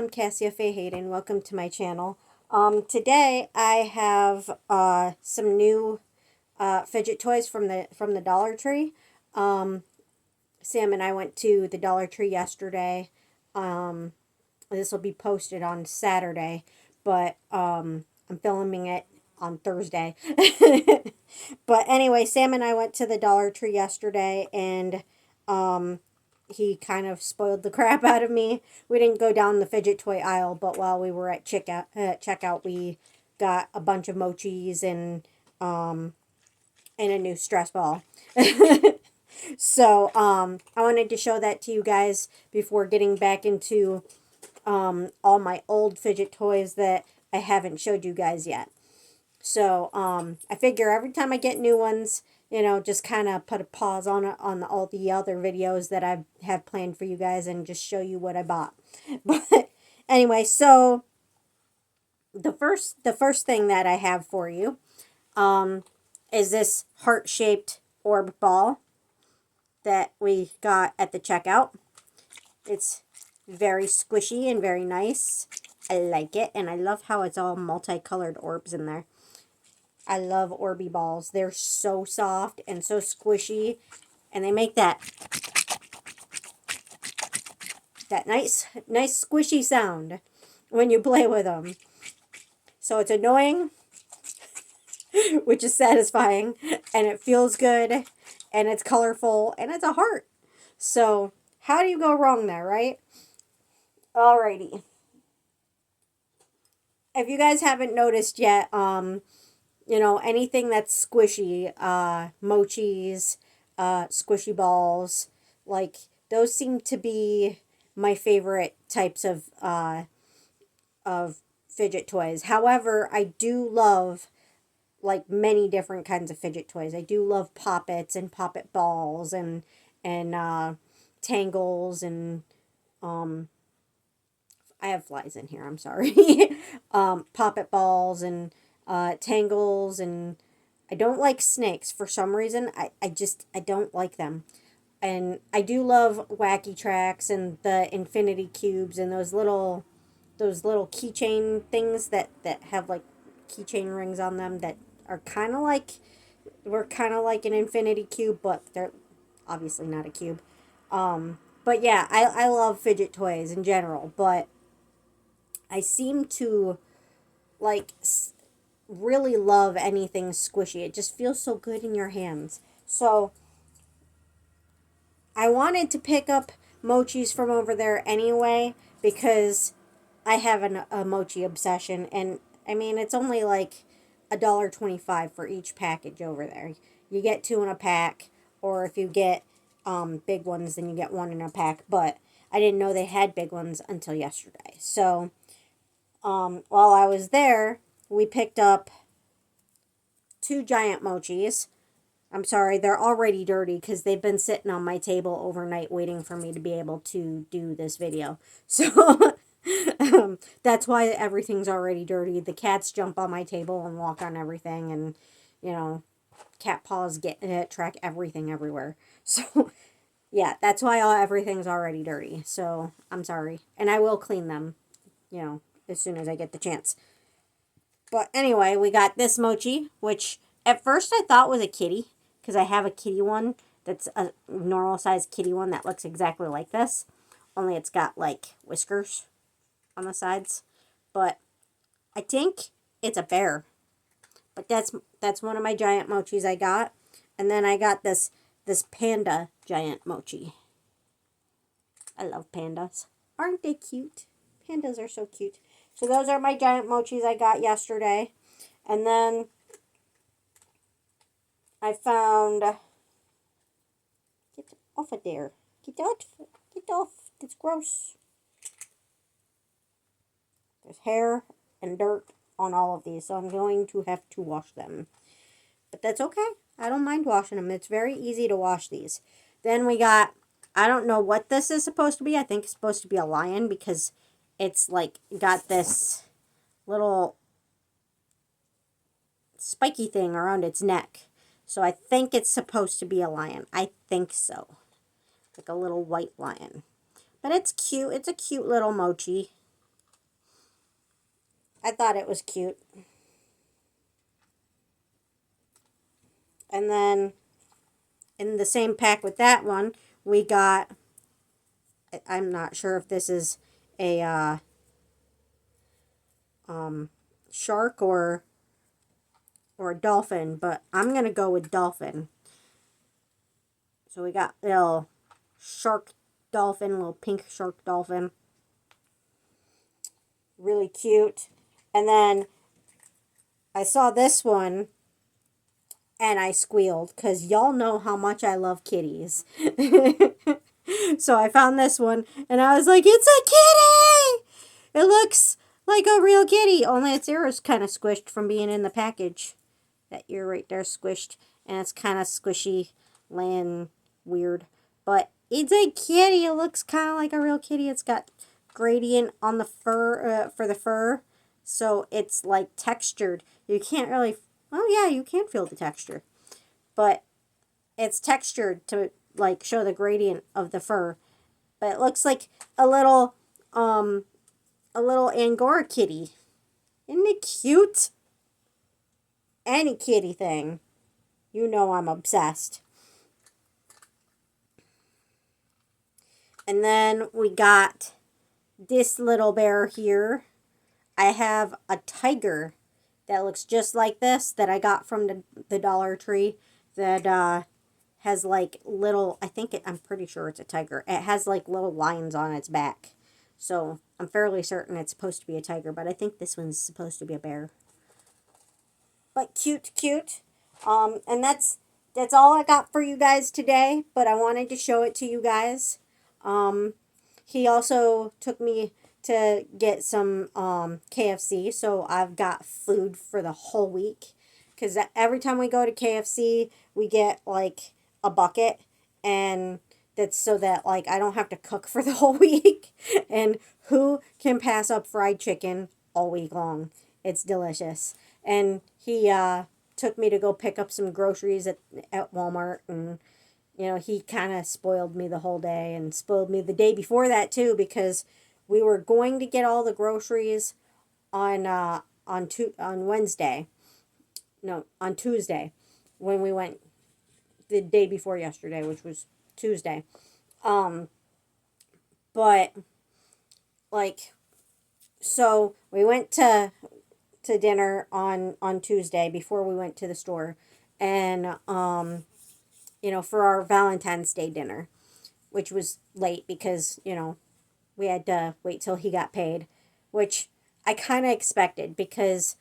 I'm Cassia Faye Hayden. Welcome to my channel. Today I have some new fidget toys from the Dollar Tree. Sam and I went to the Dollar Tree yesterday. This will be posted on Saturday, but I'm filming it on Thursday. But anyway, Sam and I went to the Dollar Tree yesterday, and he kind of spoiled the crap out of me. We didn't go down the fidget toy aisle, but while we were at checkout, we got a bunch of mochis and a new stress ball. So I wanted to show that to you guys before getting back into all my old fidget toys that I haven't showed you guys yet. So I figure every time I get new ones, just kind of put a pause on it on all the other videos that I have planned for you guys and just show you what I bought. But anyway, so the first thing that I have for you is this heart-shaped orb ball that we got at the checkout. It's very squishy and very nice. I like it, and I love how it's all multicolored orbs in there. I love Orby balls. They're so soft and so squishy, and they make that nice squishy sound when you play with them. So it's annoying, which is satisfying, and it feels good, and it's colorful, and it's a heart. So how do you go wrong there, right? Alrighty. If you guys haven't noticed yet, anything that's squishy, mochis, squishy balls, like those seem to be my favorite types of fidget toys. However, I do love like many different kinds of fidget toys. I do love poppets and poppet balls and tangles and I have flies in here, I'm sorry. Poppet balls and tangles, and I don't like snakes for some reason. I don't like them. And I do love wacky tracks and the infinity cubes and those little keychain things that have like keychain rings on them that are kind of like an infinity cube, but they're obviously not a cube. But yeah, I love fidget toys in general, but I seem to like really love anything squishy. It just feels so good in your hands. So I wanted to pick up mochis from over there anyway because I have a mochi obsession, and I mean it's only like $1.25 for each package over there. You get 2 in a pack, or if you get big ones, then you get 1 in a pack. But I didn't know they had big ones until yesterday. So while I was there, we picked up 2 giant mochis. I'm sorry, they're already dirty because they've been sitting on my table overnight waiting for me to be able to do this video. So that's why everything's already dirty. The cats jump on my table and walk on everything, and cat paws track everything everywhere. So yeah, that's why everything's already dirty. So I'm sorry, and I will clean them, as soon as I get the chance. But anyway, we got this mochi, which at first I thought was a kitty, because I have a kitty one that's a normal size kitty one that looks exactly like this, only it's got like whiskers on the sides. But I think it's a bear. But that's one of my giant mochis I got. And then I got this panda giant mochi. I love pandas. Aren't they cute? Pandas are so cute. So those are my giant mochis I got yesterday. And then I found... Get off of there. Get off. Get off. It's gross. There's hair and dirt on all of these, so I'm going to have to wash them. But that's okay. I don't mind washing them. It's very easy to wash these. Then we got... I don't know what this is supposed to be. I think it's supposed to be a lion because it's like got this little spiky thing around its neck. So I think it's supposed to be a lion. I think so. Like a little white lion. But it's cute. It's a cute little mochi. I thought it was cute. And then in the same pack with that one, we got, I'm not sure if this is a shark or a dolphin, but I'm gonna go with dolphin. So we got little shark dolphin, little pink shark dolphin. Really cute. And then I saw this one and I squealed because y'all know how much I love kitties. So I found this one and I was like, it's a kitty! It looks like a real kitty, only its ear is kind of squished from being in the package. That ear right there squished, and it's kind of squishy, laying weird. But it's a kitty. It looks kind of like a real kitty. It's got gradient on the fur, for the fur, so it's like textured. You can't really, oh yeah, you can feel the texture, but it's textured to like show the gradient of the fur. But it looks like a little Angora kitty. Isn't it cute? Any kitty thing. You know I'm obsessed. And then we got this little bear here. I have a tiger that looks just like this that I got from the Dollar Tree that has like little, I'm pretty sure it's a tiger. It has like little lines on its back. So I'm fairly certain it's supposed to be a tiger, but I think this one's supposed to be a bear. But cute. And that's all I got for you guys today, but I wanted to show it to you guys. He also took me to get some KFC, so I've got food for the whole week. Because every time we go to KFC, we get like a bucket, and that's so that like I don't have to cook for the whole week. And who can pass up fried chicken all week long? It's delicious. And he took me to go pick up some groceries at Walmart, and he kind of spoiled me the whole day and spoiled me the day before that too, because we were going to get all the groceries on Wednesday. No, on Tuesday, when we went the day before yesterday, which was Tuesday. But like, so we went to dinner on Tuesday before we went to the store, and for our Valentine's Day dinner, which was late because we had to wait till he got paid, which I kind of expected because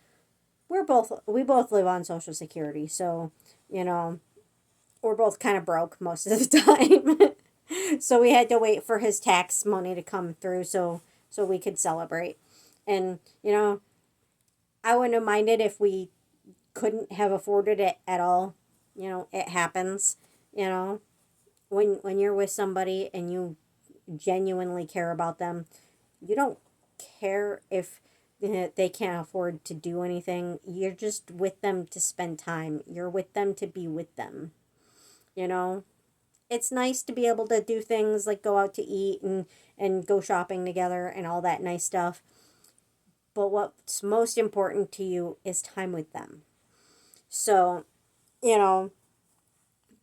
we both live on Social Security, so we're both kind of broke most of the time. So we had to wait for his tax money to come through so we could celebrate. And I wouldn't have minded if we couldn't have afforded it at all. It happens. When you're with somebody and you genuinely care about them, you don't care if they can't afford to do anything. You're just with them to spend time. You're with them to be with them. It's nice to be able to do things like go out to eat and go shopping together and all that nice stuff. But what's most important to you is time with them. So,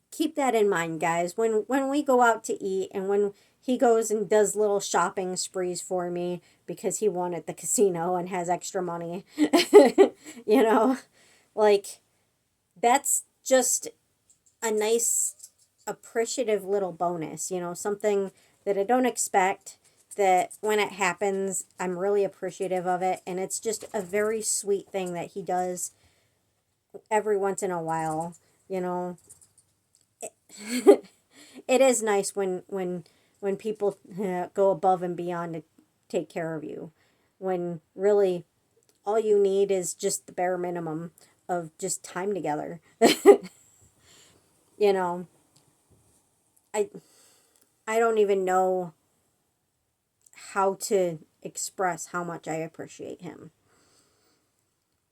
keep that in mind, guys. When we go out to eat and when he goes and does little shopping sprees for me because he won at the casino and has extra money, like that's just a nice appreciative little bonus, something that I don't expect, that when it happens, I'm really appreciative of it. And it's just a very sweet thing that he does every once in a while, It, it is nice when people go above and beyond to take care of you, when really all you need is just the bare minimum of just time together. you know, I I don't even know how to express how much I appreciate him.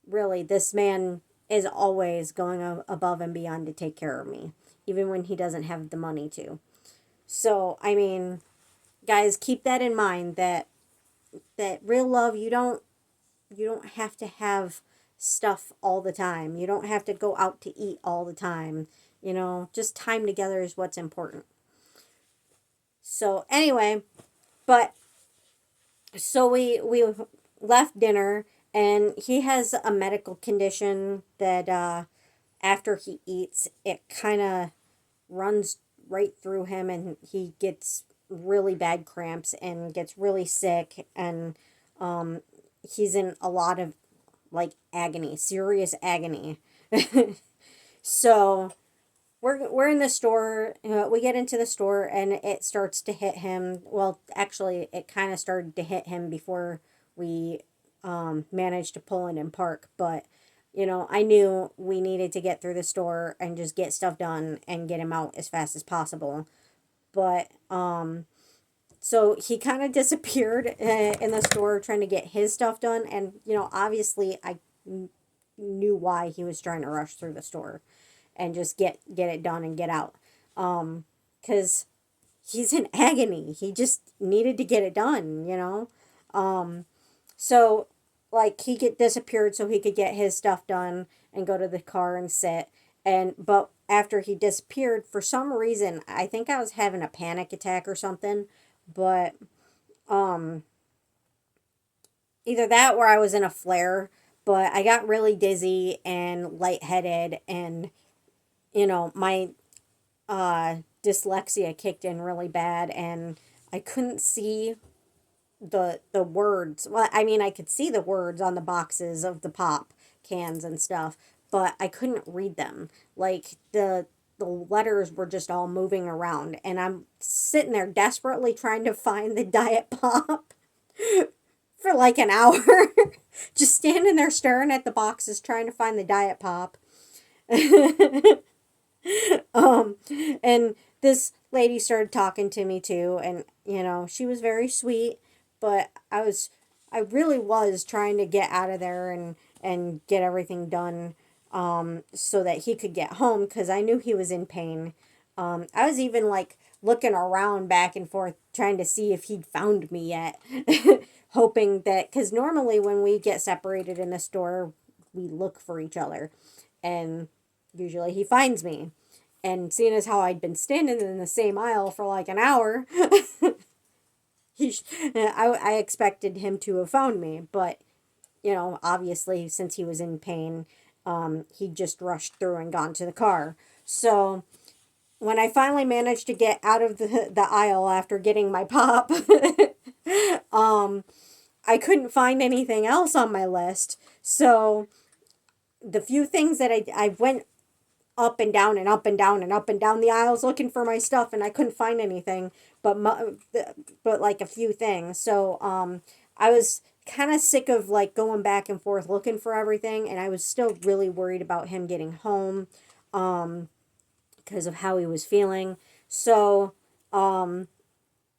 Really, this man is always going above and beyond to take care of me, even when he doesn't have the money to. So, I mean, guys, keep that in mind, that real love, you don't don't have to have stuff all the time. You don't have to go out to eat all the time. You know, just time together is what's important. So anyway, but so we left dinner, and he has a medical condition that after he eats, it kind of runs right through him, and he gets really bad cramps and gets really sick, and um, he's in a lot of like agony, serious agony. So we're in the store. We get into the store, and it starts to hit him. Well, actually, it kind of started to hit him before we managed to pull in and park. But I knew we needed to get through the store and just get stuff done and get him out as fast as possible. But so he kind of disappeared in the store trying to get his stuff done, and obviously I knew why he was trying to rush through the store and just get it done and get out. Cuz he's in agony. He just needed to get it done. So like he get disappeared so he could get his stuff done and go to the car and sit. And but after he disappeared, for some reason, I think I was having a panic attack or something, but um either that or I was in a flare, but I got really dizzy and lightheaded, and my dyslexia kicked in really bad, and I couldn't see the words. Well, I mean, I could see the words on the boxes of the pop cans and stuff, but I couldn't read them. Like the letters were just all moving around, and I'm sitting there desperately trying to find the diet pop for like an hour. Just standing there staring at the boxes trying to find the diet pop. um and this lady started talking to me too, and she was very sweet, but I really was trying to get out of there and get everything done, so that he could get home, because I knew he was in pain. I was even like looking around back and forth trying to see if he'd found me yet. Hoping that, because normally when we get separated in the store, we look for each other, and usually he finds me. And seeing as how I'd been standing in the same aisle for like an hour, I expected him to have found me. But, obviously, since he was in pain, he just rushed through and gone to the car. So when I finally managed to get out of the aisle after getting my pop, I couldn't find anything else on my list. So the few things that I went up and down and up and down and up and down the aisles looking for my stuff, and I couldn't find anything but like a few things. So I was kind of sick of like going back and forth looking for everything, and I was still really worried about him getting home because of how he was feeling. So I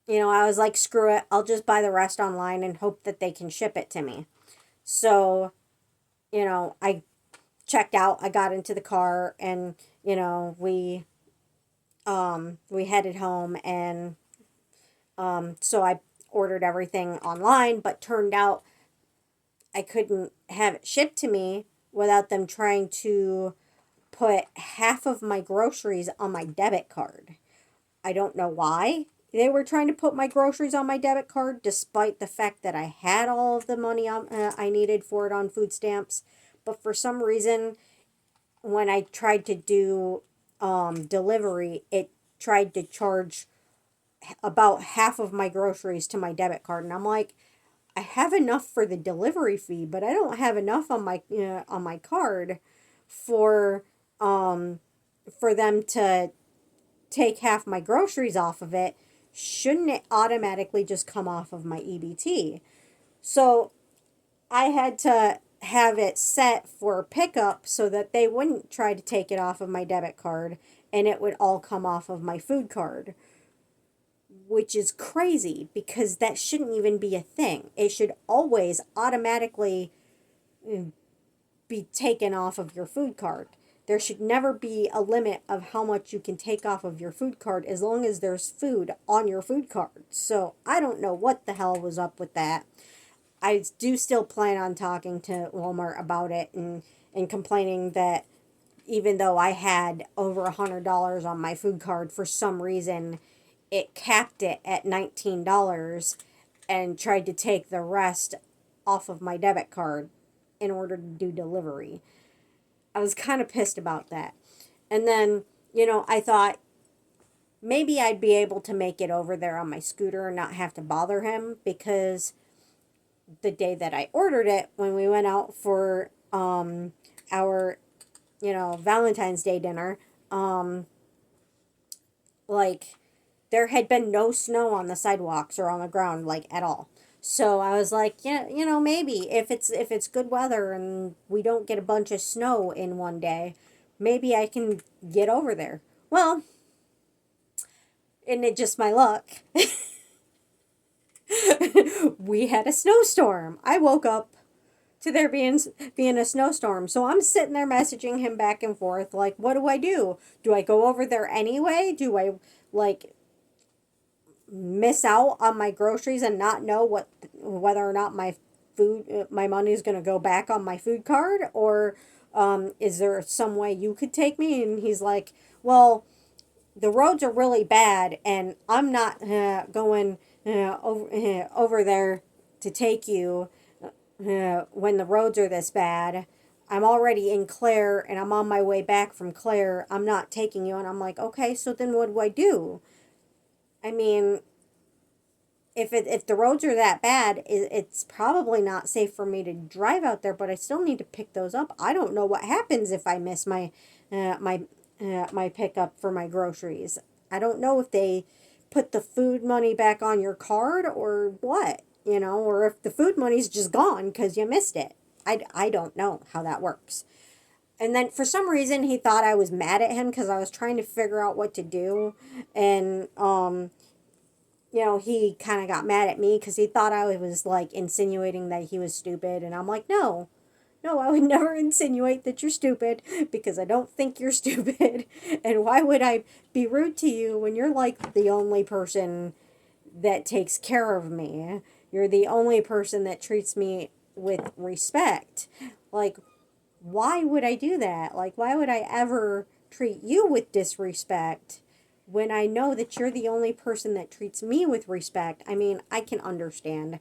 was like, screw it, I'll just buy the rest online and hope that they can ship it to me. So I checked out, I got into the car, and we headed home, and so I ordered everything online, but turned out I couldn't have it shipped to me without them trying to put half of my groceries on my debit card. I don't know why they were trying to put my groceries on my debit card, despite the fact that I had all of the money I needed for it on food stamps. But for some reason, when I tried to do delivery, it tried to charge about half of my groceries to my debit card, and I'm like, I have enough for the delivery fee, but I don't have enough on my card for for them to take half my groceries off of it. Shouldn't it automatically just come off of my EBT? So I had to have it set for pickup so that they wouldn't try to take it off of my debit card, and it would all come off of my food card, which is crazy because that shouldn't even be a thing. It should always automatically be taken off of your food card. There should never be a limit of how much you can take off of your food card as long as there's food on your food card. So I don't know what the hell was up with that. I do still plan on talking to Walmart about it and complaining that even though I had over $100 on my food card, for some reason it capped it at $19 and tried to take the rest off of my debit card in order to do delivery. I was kind of pissed about that. And then, I thought maybe I'd be able to make it over there on my scooter and not have to bother him, because the day that I ordered it, when we went out for our Valentine's Day dinner, like, there had been no snow on the sidewalks or on the ground, like, at all. So I was like, yeah, maybe if it's good weather and we don't get a bunch of snow in one day, maybe I can get over there. Well, and it just my luck. We had a snowstorm. I woke up to there being a snowstorm. So I'm sitting there messaging him back and forth, like, what do I do? Do I go over there anyway? Do I, like, miss out on my groceries and not know whether or not my money is going to go back on my food card, or is there some way you could take me? And he's like, well, the roads are really bad, and I'm not going over there to take you when the roads are this bad. I'm already in Claire, and I'm on my way back from Claire. I'm not taking you. And I'm like, okay, so then what do I do? I mean, if the roads are that bad, it's probably not safe for me to drive out there, but I still need to pick those up. I don't know what happens if I miss my pickup for my groceries. I don't know if they put the food money back on your card or what, or if the food money's just gone because you missed it. I don't know how that works. And then for some reason he thought I was mad at him because I was trying to figure out what to do. And he kind of got mad at me because he thought I was like insinuating that he was stupid. And I'm like, no, no, I would never insinuate that you're stupid, because I don't think you're stupid. And why would I be rude to you when you're like the only person that takes care of me? You're the only person that treats me with respect. Like, why would I do that? Like, why would I ever treat you with disrespect when I know that you're the only person that treats me with respect? I mean, I can understand.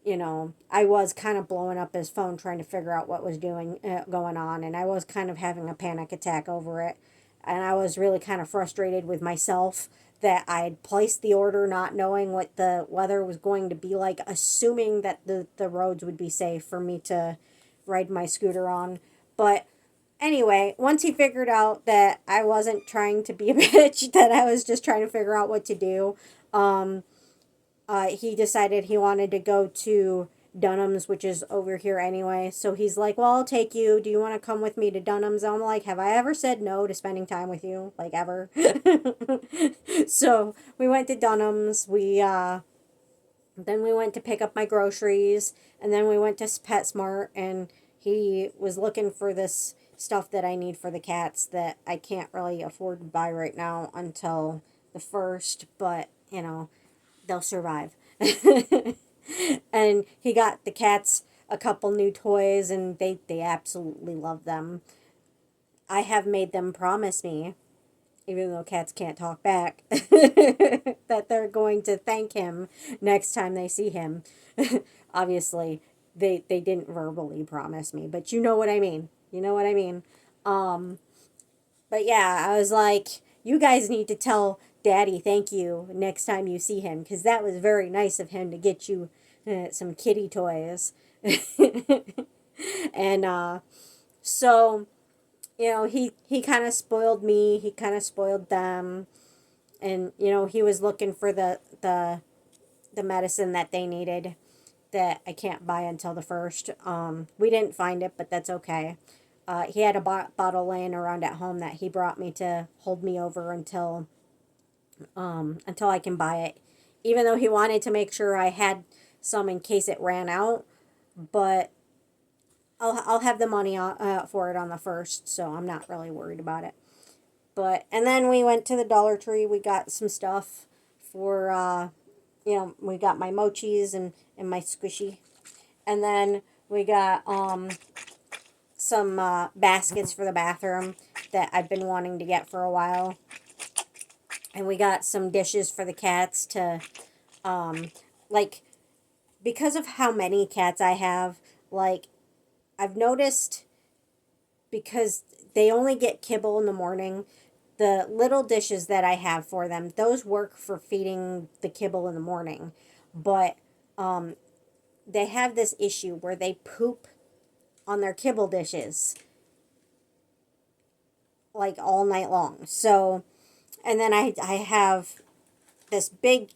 I was kind of blowing up his phone trying to figure out what was going on, and I was kind of having a panic attack over it. And I was really kind of frustrated with myself that I'd placed the order not knowing what the weather was going to be like, assuming that the roads would be safe for me to ride my scooter on. But anyway, once he figured out that I wasn't trying to be a bitch, that I was just trying to figure out what to do, he decided he wanted to go to Dunham's, which is over here anyway. So he's like, well, I'll take you. Do you want to come with me to Dunham's? I'm like, have I ever said no to spending time with you? Like, ever? So we went to Dunham's. Then we went to pick up my groceries. And then we went to PetSmart. And he was looking for this stuff that I need for the cats that I can't really afford to buy right now until the 1st. But, they'll survive. And he got the cats a couple new toys, and they absolutely love them. I have made them promise me, even though cats can't talk back, that they're going to thank him next time they see him. Obviously, they didn't verbally promise me, but you know what I mean. You know what I mean. But yeah, I was like, you guys need to tell Daddy thank you next time you see him, because that was very nice of him to get you some kitty toys. And so, he kind of spoiled me, he kind of spoiled them. And he was looking for the medicine that they needed that I can't buy until the 1st. We didn't find it, but that's okay. He had a bottle laying around at home that he brought me to hold me over until I can buy it. Even though he wanted to make sure I had some in case it ran out, but I'll have the money for it on the 1st, so I'm not really worried about it. And then we went to the Dollar Tree. We got some stuff for we got my mochis and my squishy. And then we got some baskets for the bathroom that I've been wanting to get for a while. And we got some dishes for the cats to, like, because of how many cats I have, like, I've noticed because they only get kibble in the morning, the little dishes that I have for them, those work for feeding the kibble in the morning. But they have this issue where they poop on their kibble dishes like all night long. So, and then I have this big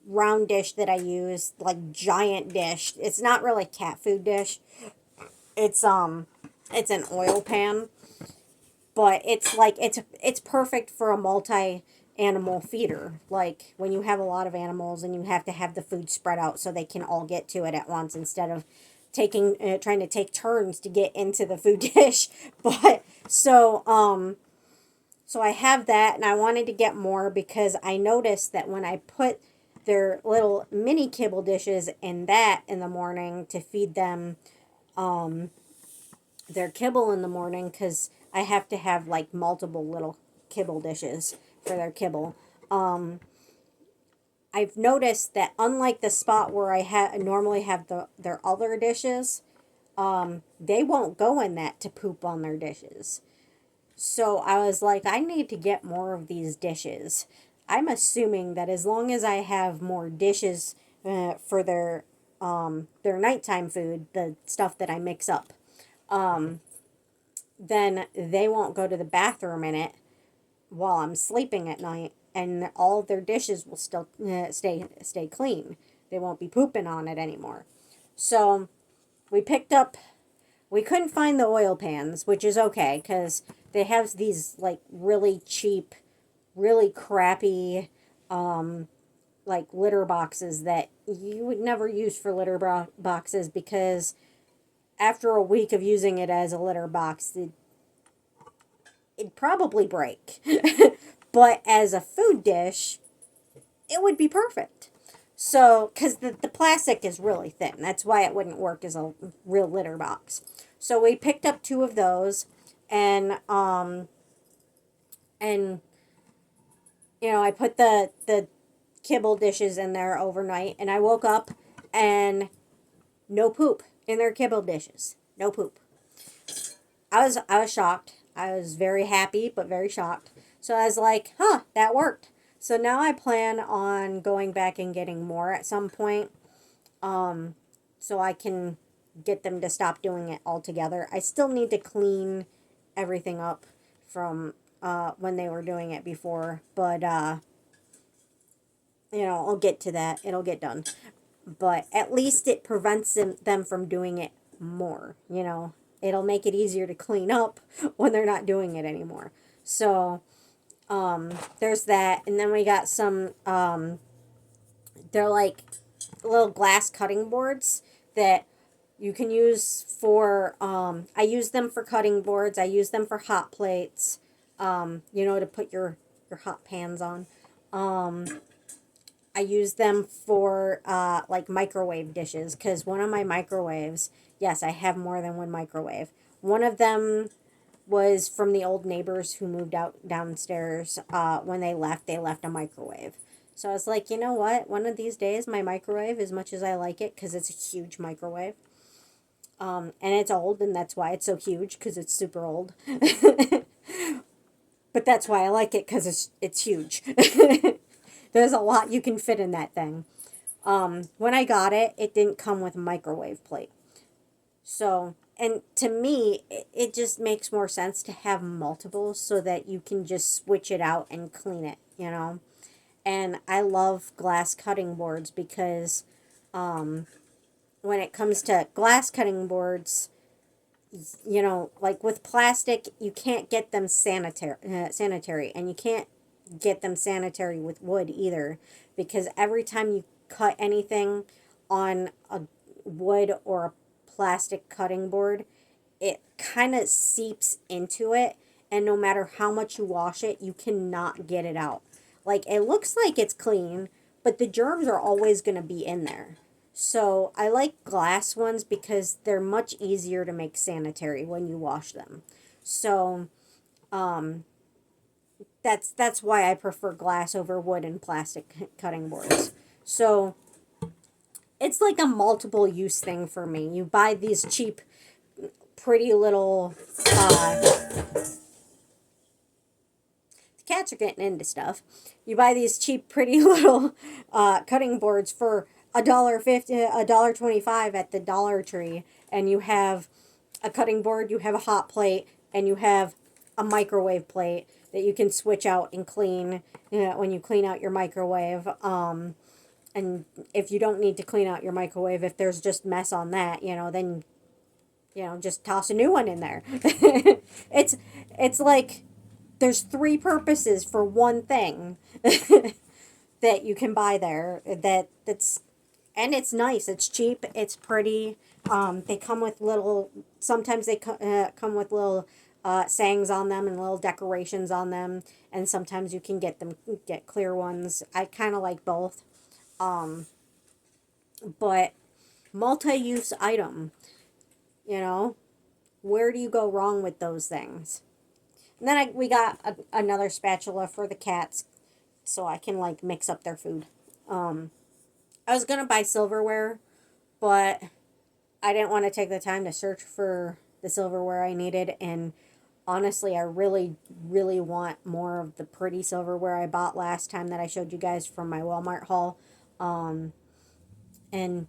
round dish that I use, like giant dish. It's not really cat food dish. It's it's an oil pan, but it's like it's perfect for a multi animal feeder. Like when you have a lot of animals and you have to have the food spread out so they can all get to it at once instead of trying to take turns to get into the food dish. But so I have that, and I wanted to get more because I noticed that when I put their little mini kibble dishes in that in the morning to feed them their kibble in the morning, because I have to have like multiple little kibble dishes for their kibble. I've noticed that unlike the spot where normally have their other dishes, they won't go in that to poop on their dishes. So I was like, I need to get more of these dishes. I'm assuming that as long as I have more dishes for their nighttime food, the stuff that I mix up, then they won't go to the bathroom in it while I'm sleeping at night, and all of their dishes will still stay clean. They won't be pooping on it anymore. So we picked up. We couldn't find the oil pans, which is okay because they have these like really cheap, really crappy, like litter boxes that you would never use for boxes because after a week of using it as a litter box, it'd probably break. But as a food dish, it would be perfect. So, because the plastic is really thin. That's why it wouldn't work as a real litter box. So we picked up two of those, and and I put the kibble dishes in there overnight, and I woke up and no poop in their kibble dishes. No poop. I was shocked. I was very happy, but very shocked. So I was like, huh, that worked. So now I plan on going back and getting more at some point, so I can get them to stop doing it altogether. I still need to clean everything up from when they were doing it before, but I'll get to that. It'll get done. But at least it prevents them from doing it more, It'll make it easier to clean up when they're not doing it anymore. So, there's that. And then we got some, they're like little glass cutting boards that you can use for, I use them for cutting boards. I use them for hot plates, to put your hot pans on. I use them for like microwave dishes because one of my microwaves, yes, I have more than one microwave. One of them was from the old neighbors who moved out downstairs. When they left a microwave. So I was like, you know what? One of these days, my microwave, as much as I like it, because it's a huge microwave, and it's old, and that's why it's so huge, because it's super old. But that's why I like it, because it's huge. There's a lot you can fit in that thing. When I got it, it didn't come with a microwave plate. So, and to me, it just makes more sense to have multiple so that you can just switch it out and clean it. And I love glass cutting boards because when it comes to glass cutting boards, like with plastic, you can't get them sanitary, and you can't get them sanitary with wood either, because every time you cut anything on a wood or a plastic cutting board, it kind of seeps into it, and no matter how much you wash it, you cannot get it out. Like, it looks like it's clean, but the germs are always going to be in there. So I like glass ones because they're much easier to make sanitary when you wash them. So um, that's why I prefer glass over wood and plastic cutting boards. So it's like a multiple use thing for me. You buy these cheap, pretty little. The cats are getting into stuff. You buy these cheap, pretty little cutting boards for $1.50, $1.25 at the Dollar Tree, and you have a cutting board, you have a hot plate, and you have a microwave plate that you can switch out and clean, when you clean out your microwave. And if you don't need to clean out your microwave, if there's just mess on that, then just toss a new one in there. It's like there's three purposes for one thing that you can buy there. That's and it's nice. It's cheap. It's pretty. They come with little. Sometimes they come with little sayings on them and little decorations on them, and sometimes you can get clear ones. I kind of like both. But multi-use item, you know, where do you go wrong with those things? And then we got another spatula for the cats, so I can like mix up their food. I was gonna buy silverware, but I didn't want to take the time to search for the silverware I needed, and honestly, I really, really want more of the pretty silverware I bought last time that I showed you guys from my Walmart haul. And I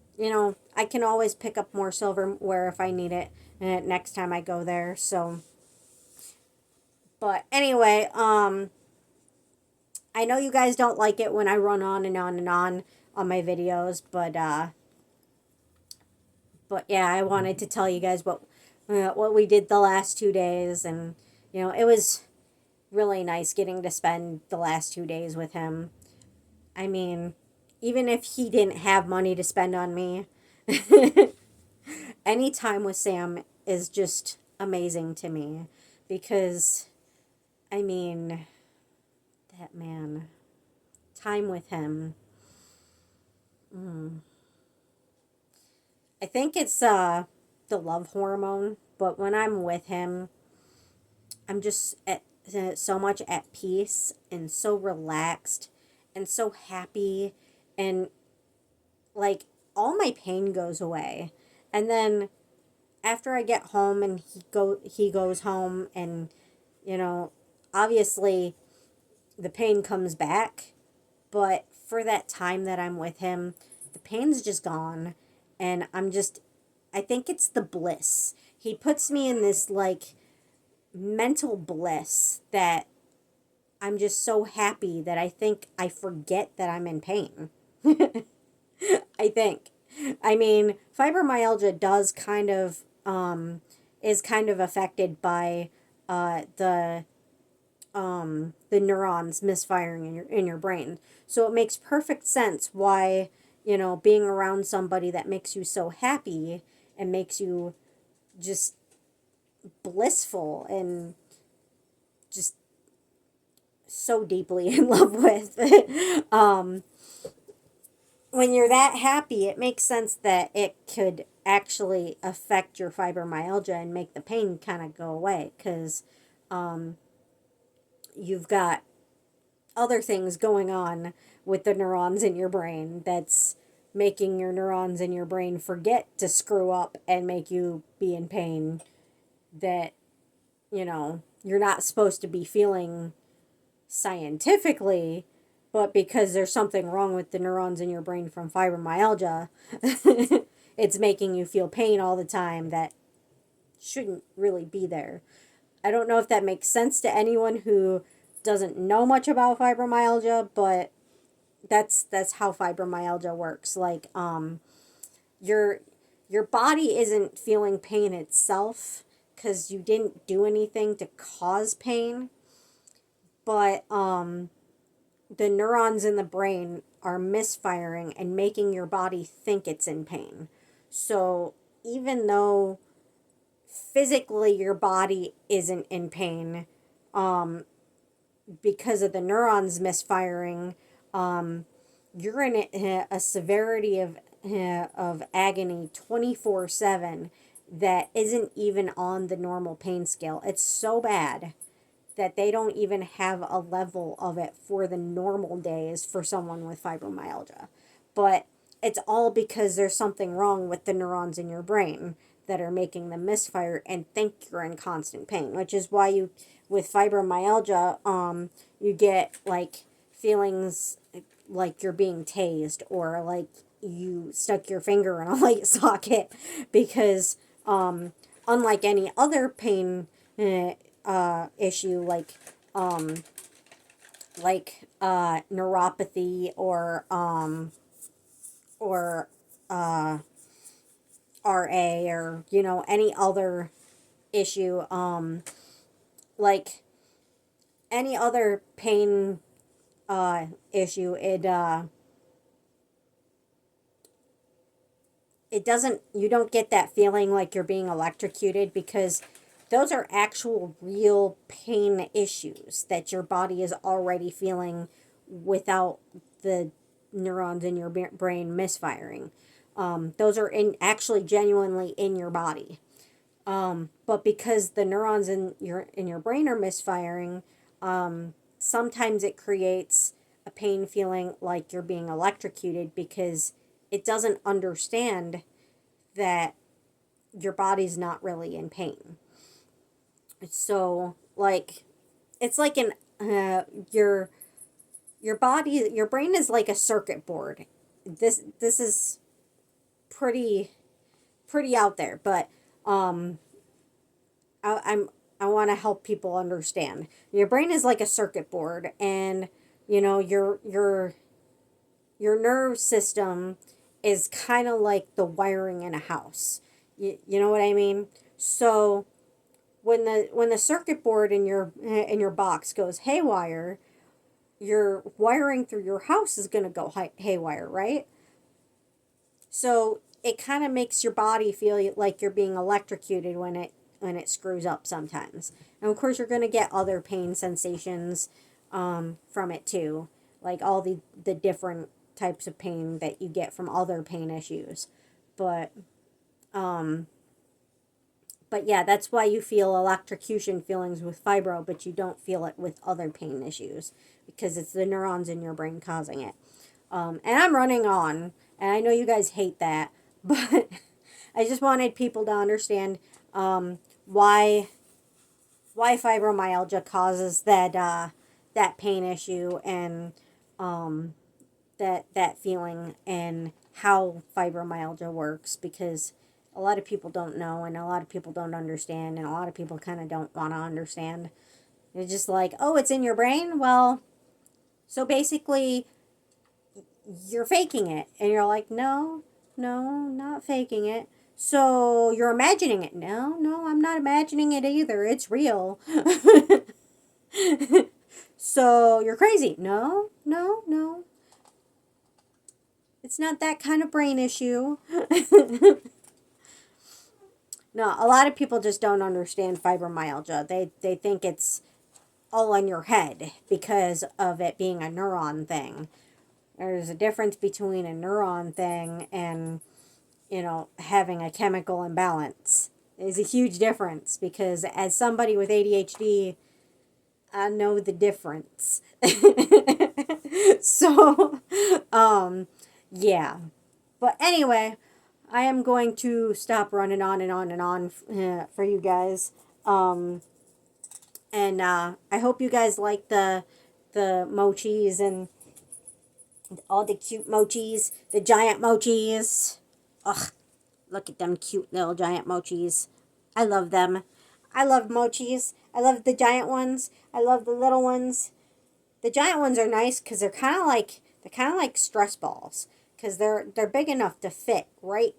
can always pick up more silverware if I need it next time I go there. So, but anyway, I know you guys don't like it when I run on and on and on my videos, but yeah, I wanted to tell you guys what we did the last 2 days, and it was really nice getting to spend the last 2 days with him. I mean, even if he didn't have money to spend on me, any time with Sam is just amazing to me, because I mean, that man, time with him. I think it's the love hormone, but when I'm with him, I'm just so much at peace and so relaxed and so happy, and like all my pain goes away. And then after I get home and he goes home, and you know obviously the pain comes back, but for that time that I'm with him, the pain's just gone, and I think it's the bliss. He puts me in this like mental bliss that I'm just so happy that I think I forget that I'm in pain. I think. I mean, fibromyalgia does kind of is kind of affected by the neurons misfiring in your brain. So it makes perfect sense why, being around somebody that makes you so happy and makes you just blissful and just so deeply in love with. um, when you're that happy, it makes sense that it could actually affect your fibromyalgia and make the pain kind of go away, because you've got other things going on with the neurons in your brain that's making your neurons in your brain forget to screw up and make you be in pain that you're not supposed to be feeling scientifically, but because there's something wrong with the neurons in your brain from fibromyalgia, it's making you feel pain all the time that shouldn't really be there. I don't know if that makes sense to anyone who doesn't know much about fibromyalgia, but that's how fibromyalgia works. Like your body isn't feeling pain itself because you didn't do anything to cause pain, but the neurons in the brain are misfiring and making your body think it's in pain. So even though physically your body isn't in pain, because of the neurons misfiring, you're in a severity of of agony 24/7 that isn't even on the normal pain scale. It's so bad that they don't even have a level of it for the normal days for someone with fibromyalgia. But it's all because there's something wrong with the neurons in your brain that are making them misfire and think you're in constant pain, which is why you, with fibromyalgia, you get like feelings like you're being tased or like you stuck your finger in a light socket because unlike any other pain issue like neuropathy or RA or any other issue like any other pain issue, it doesn't, you don't get that feeling like you're being electrocuted because those are actual real pain issues that your body is already feeling without the neurons in your brain misfiring. Those are actually genuinely in your body. But because the neurons in your brain are misfiring, sometimes it creates a pain feeling like you're being electrocuted because it doesn't understand that your body's not really in pain. So like it's like your body, your brain is like a circuit board. This is pretty out there, but I want to help people understand. Your brain is like a circuit board, and your nerve system is kind of like the wiring in a house. You know what I mean? So when the circuit board in your box goes haywire, your wiring through your house is going to go haywire, right? So it kind of makes your body feel like you're being electrocuted when it screws up sometimes. And of course you're going to get other pain sensations from it too, like all the different types of pain that you get from other pain issues. But yeah, that's why you feel electrocution feelings with fibro, but you don't feel it with other pain issues because it's the neurons in your brain causing it. And I'm running on, and I know you guys hate that, but I just wanted people to understand why fibromyalgia causes that pain issue and that feeling and how fibromyalgia works, because a lot of people don't know and a lot of people don't understand and a lot of people kind of don't want to understand. They're just like, oh, it's in your brain? Well, so basically you're faking it. And you're like, no, not faking it. So you're imagining it. No, I'm not imagining it either. It's real. So you're crazy. No. It's not that kind of brain issue. No, a lot of people just don't understand fibromyalgia. They think it's all in your head because of it being a neuron thing. There's a difference between a neuron thing and, having a chemical imbalance. There's a huge difference because as somebody with ADHD, I know the difference. So, yeah. But anyway, I am going to stop running on and on and on for you guys. And I hope you guys like the mochis and all the cute mochis, the giant mochis. Ugh, look at them cute little giant mochis. I love them. I love mochis. I love the giant ones. I love the little ones. The giant ones are nice because they're kind of like stress balls, because they're big enough to fit right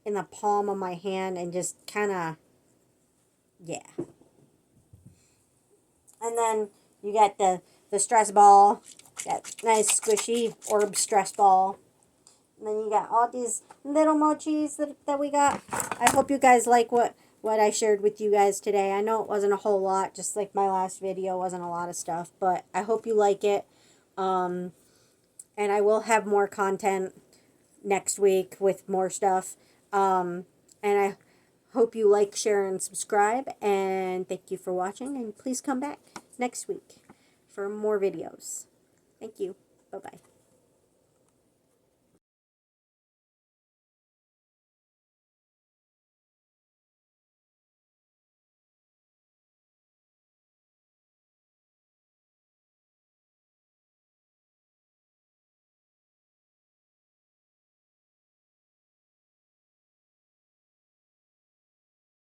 in the palm of my hand and just kind of, yeah. And then you got the stress ball, that nice squishy orb stress ball. And then you got all these little mochis that we got. I hope you guys like what I shared with you guys today. I know it wasn't a whole lot, just like my last video wasn't a lot of stuff, but I hope you like it. And I will have more content next week with more stuff. And I hope you like, share, and subscribe. And thank you for watching. And please come back next week for more videos. Thank you. Bye-bye.